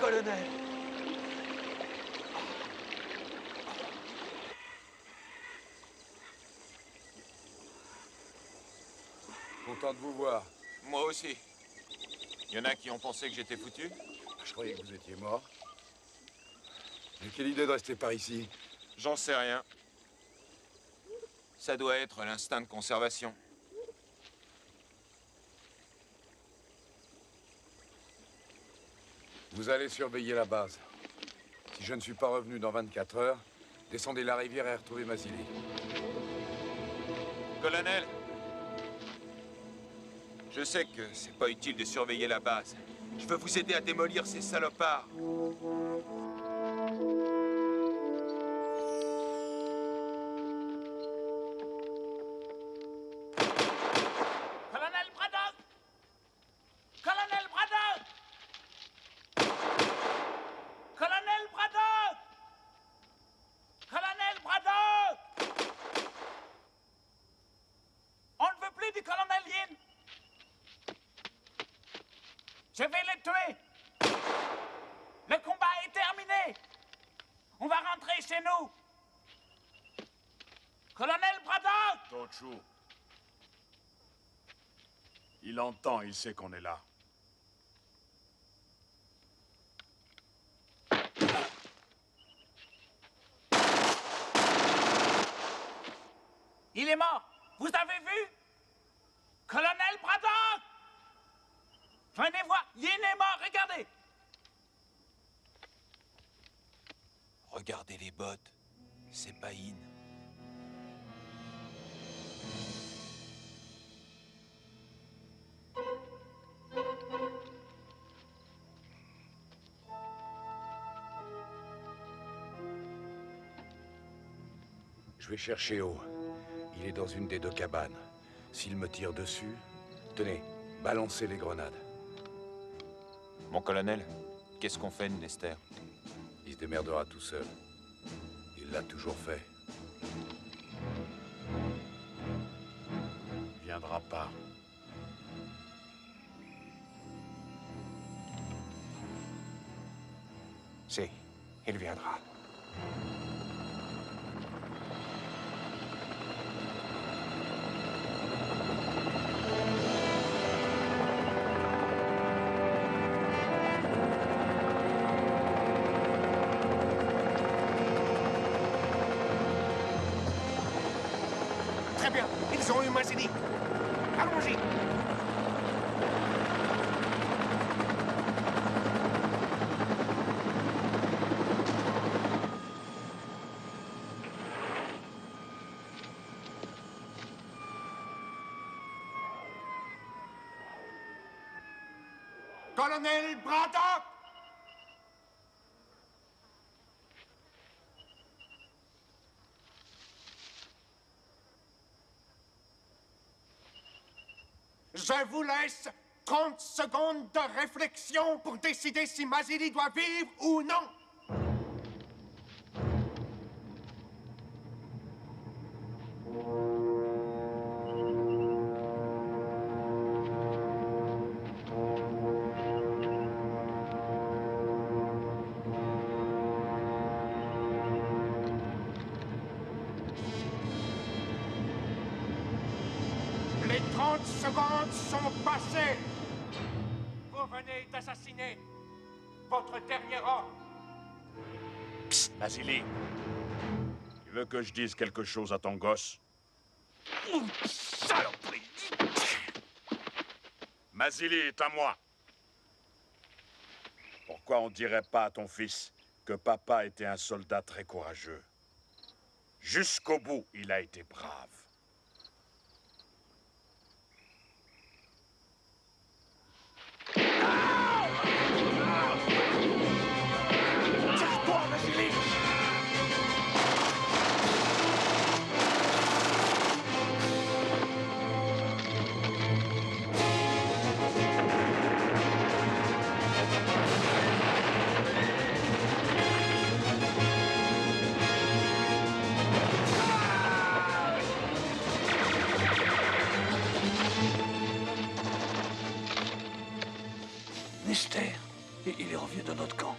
Speaker 1: Colonel. Content de vous voir.
Speaker 10: Moi aussi. Il y en a qui ont pensé que j'étais foutu?
Speaker 1: Je croyais que vous étiez mort. Mais quelle idée de rester par ici?
Speaker 10: J'en sais rien. Ça doit être l'instinct de conservation.
Speaker 1: Vous allez surveiller la base. Si je ne suis pas revenu dans 24 heures, descendez la rivière et retrouvez Mazili.
Speaker 10: Colonel, je sais que c'est pas utile de surveiller la base. Je veux vous aider à démolir ces salopards.
Speaker 5: Colonel Braddock! Colonel Braddock! les tuer. Le combat est terminé. On va rentrer chez nous. Colonel Braddock!
Speaker 6: Tochu. Il entend, il sait qu'on est là.
Speaker 5: Il est mort. Vous avez vu? Colonel Braddock! Venez voir, Yin est mort, regardez.
Speaker 14: Regardez les bottes. C'est pas Yin.
Speaker 1: Je vais chercher O. Il est dans une des 2 cabanes. S'il me tire dessus, tenez, balancez les grenades.
Speaker 15: Mon colonel, qu'est-ce qu'on fait de Nester?
Speaker 1: Il se démerdera tout seul. Il l'a toujours fait.
Speaker 6: Il viendra pas.
Speaker 3: Si, il viendra.
Speaker 2: Très bien, ils ont eu Mazini. Allons-y. Colonel Braddock! Je vous laisse 30 secondes de réflexion pour décider si Mazili doit vivre ou non. Les 30 secondes sont passées. Vous venez d'assassiner votre dernier homme.
Speaker 6: Psst, Mazili. Tu veux que je dise quelque chose à ton gosse?
Speaker 5: Saloperie!
Speaker 6: Mazili est à moi. Pourquoi on dirait pas à ton fils que papa était un soldat très courageux? Jusqu'au bout, il a été brave.
Speaker 5: Tire-toi, Mazili!
Speaker 4: Nester, il est revenu dans notre camp.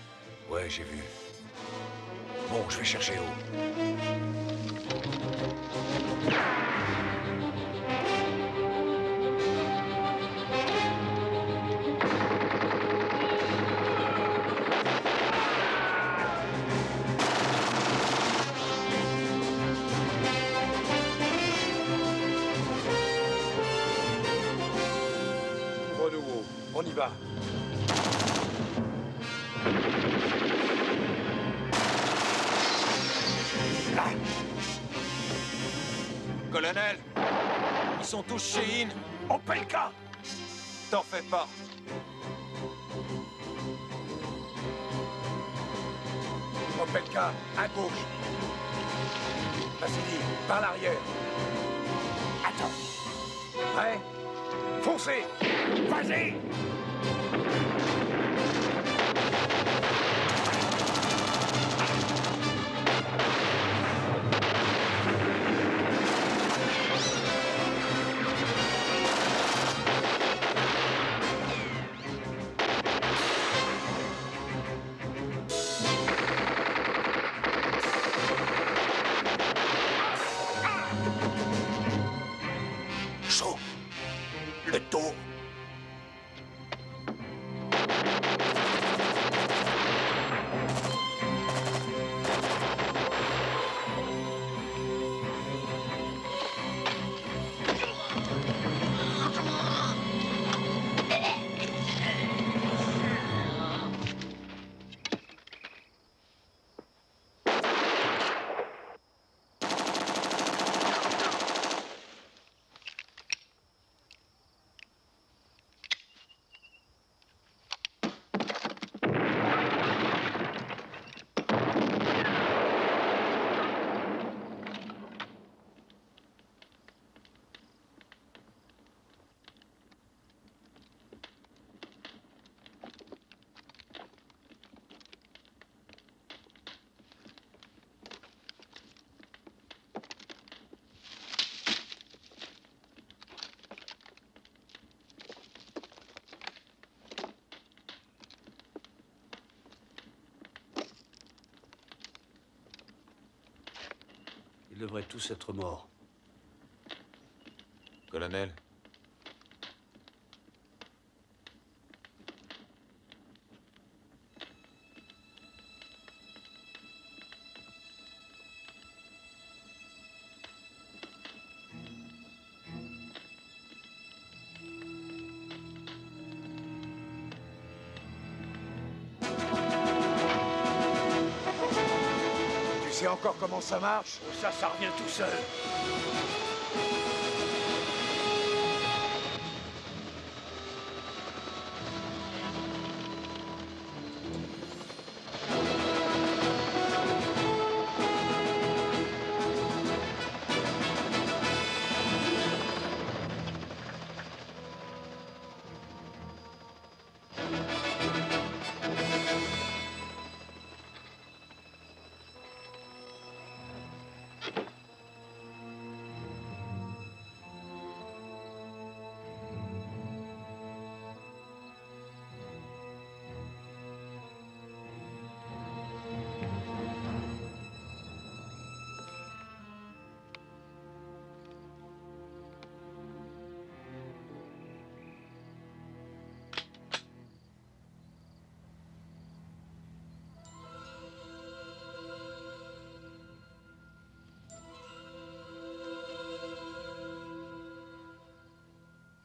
Speaker 1: Ouais, j'ai vu. Bon, je vais chercher O.
Speaker 3: Ouvre-nous, on y va.
Speaker 14: Là. Colonel, ils sont tous chez In.
Speaker 5: Opelka!
Speaker 14: T'en fais pas.
Speaker 1: Opelka, à gauche. Vasily, par l'arrière.
Speaker 5: Attends.
Speaker 1: Prêt? Foncez!
Speaker 5: Vas-y!
Speaker 4: devraient tous être morts.
Speaker 15: Colonel,
Speaker 1: Tu sais encore comment ça marche?
Speaker 3: Ça revient tout seul.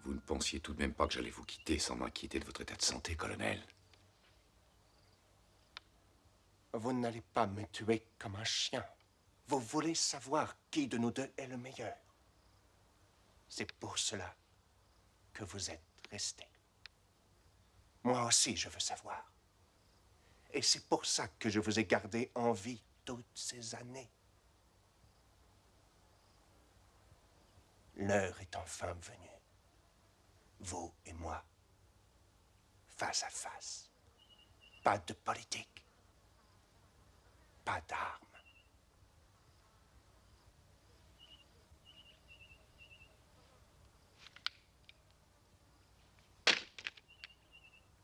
Speaker 1: Vous ne pensiez tout de même pas que j'allais vous quitter sans m'inquiéter de votre état de santé, colonel?
Speaker 2: Vous n'allez pas me tuer comme un chien. Vous voulez savoir qui de nous deux est le meilleur. C'est pour cela que vous êtes resté. Moi aussi, je veux savoir. Et c'est pour ça que je vous ai gardé en vie toutes ces années. L'heure est enfin venue. Vous et moi, face à face. Pas de politique. Pas d'armes.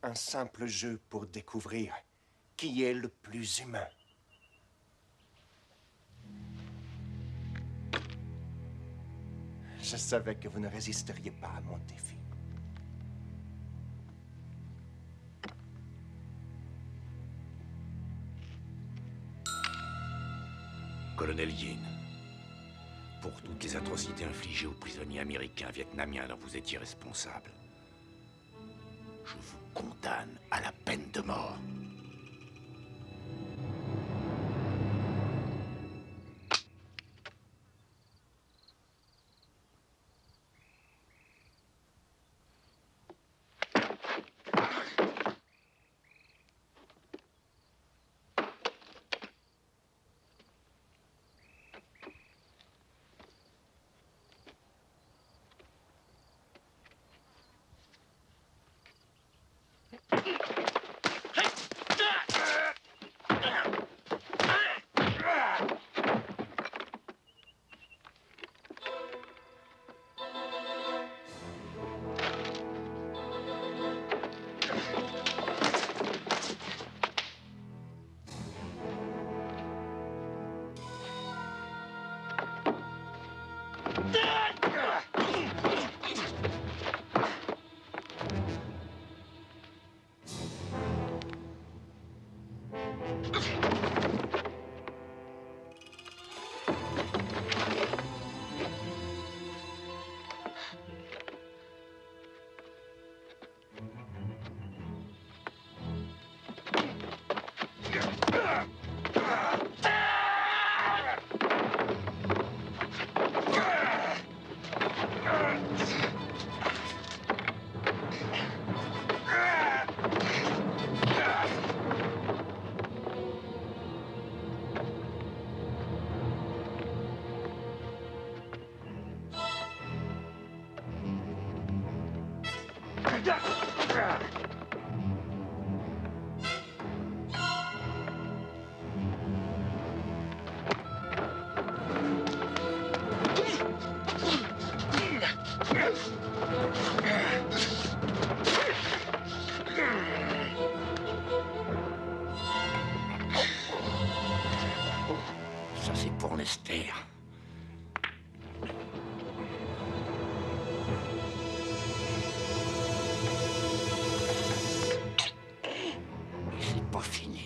Speaker 2: Un simple jeu pour découvrir qui est le plus humain. Je savais que vous ne résisteriez pas à mon défi.
Speaker 1: Colonel Yin, pour toutes les atrocités infligées aux prisonniers américains vietnamiens dont vous étiez responsable, je vous condamne à la peine de mort. Ça, c'est pour Lester. pas fini.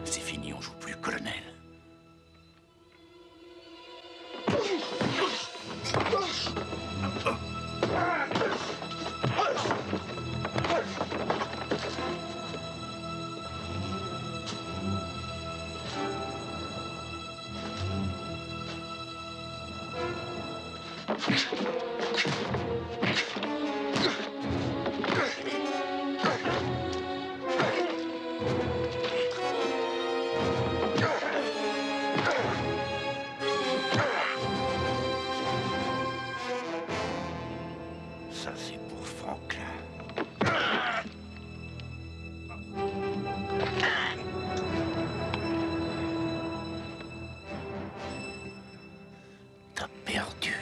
Speaker 1: C'est fini, on joue plus, colonel. Ça, c'est pour Franklin. T'as perdu.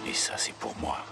Speaker 1: Et ça, c'est pour moi.